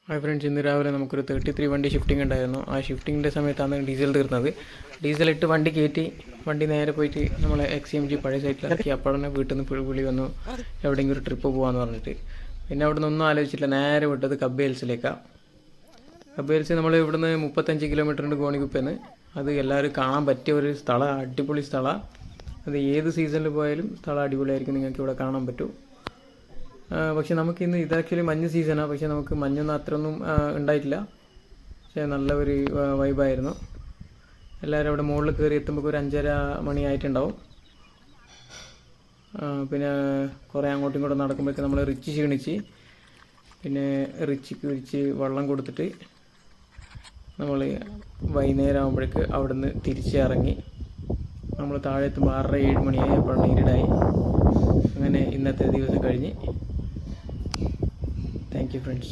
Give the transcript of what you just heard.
Hi friends, ഇന്ന് രാവിലെ നമുക്കൊരു 33 വണ്ടി ഷിഫ്റ്റിംഗ് ഉണ്ടായിരുന്നു. ആ ഷിഫ്റ്റിങ്ങിൻ്റെ സമയത്താണ് ഡീസൽ തീർന്നത്. ഡീസൽ ഇട്ട് വണ്ടി കയറ്റി വണ്ടി നേരെ പോയിട്ട് നമ്മളെ XCMG പഴയ സൈറ്റിലിറക്കി. അപ്പോൾ തന്നെ വീട്ടിൽ നിന്ന് വിളി വന്നു, എവിടെയെങ്കിലും ഒരു ട്രിപ്പ് പോകാമെന്ന് പറഞ്ഞിട്ട്. പിന്നെ അവിടെ നിന്നൊന്നും ആലോചിച്ചില്ല, നേരെ വിട്ടത് കബ്ബ് ഹിൽസിലേക്കാണ്. കബ്ബ് ഹിൽസ് നമ്മൾ ഇവിടുന്ന് 35 കിലോമീറ്ററുണ്ട് ഗോണിക്കുപ്പേന്ന്. അത് എല്ലാവരും കാണാൻ പറ്റിയ ഒരു സ്ഥലം, അടിപൊളി സ്ഥലമാണ്. അത് ഏത് സീസണിൽ പോയാലും സ്ഥലം അടിപൊളിയായിരിക്കും, നിങ്ങൾക്ക് ഇവിടെ കാണാൻ പറ്റും. പക്ഷെ നമുക്കിന്ന് ഇത് ആക്ച്വലി മഞ്ഞ് സീസണാണ്, പക്ഷെ നമുക്ക് മഞ്ഞൊന്നും അത്രയൊന്നും ഉണ്ടായിട്ടില്ല. പക്ഷേ നല്ല ഒരു വൈബായിരുന്നു. എല്ലാവരും അവിടെ മുകളിൽ കയറി എത്തുമ്പോൾ ഒരു 5:30 മണി ആയിട്ടുണ്ടാവും. പിന്നെ കുറേ അങ്ങോട്ടും ഇങ്ങോട്ടും നടക്കുമ്പോഴേക്കും നമ്മൾ റിച്ച് ക്ഷീണിച്ച്, പിന്നെ റിച്ചിക്ക് വിരിച്ച് വെള്ളം കൊടുത്തിട്ട് നമ്മൾ വൈകുന്നേരം ആകുമ്പോഴേക്ക് അവിടെ നിന്ന് തിരിച്ചിറങ്ങി. നമ്മൾ താഴെ എത്തുമ്പോൾ 6:30-7 മണിയായി. അപ്പോൾ ഇരുടായി. അങ്ങനെ ഇന്നത്തെ ദിവസം കഴിഞ്ഞ്. Thank you friends.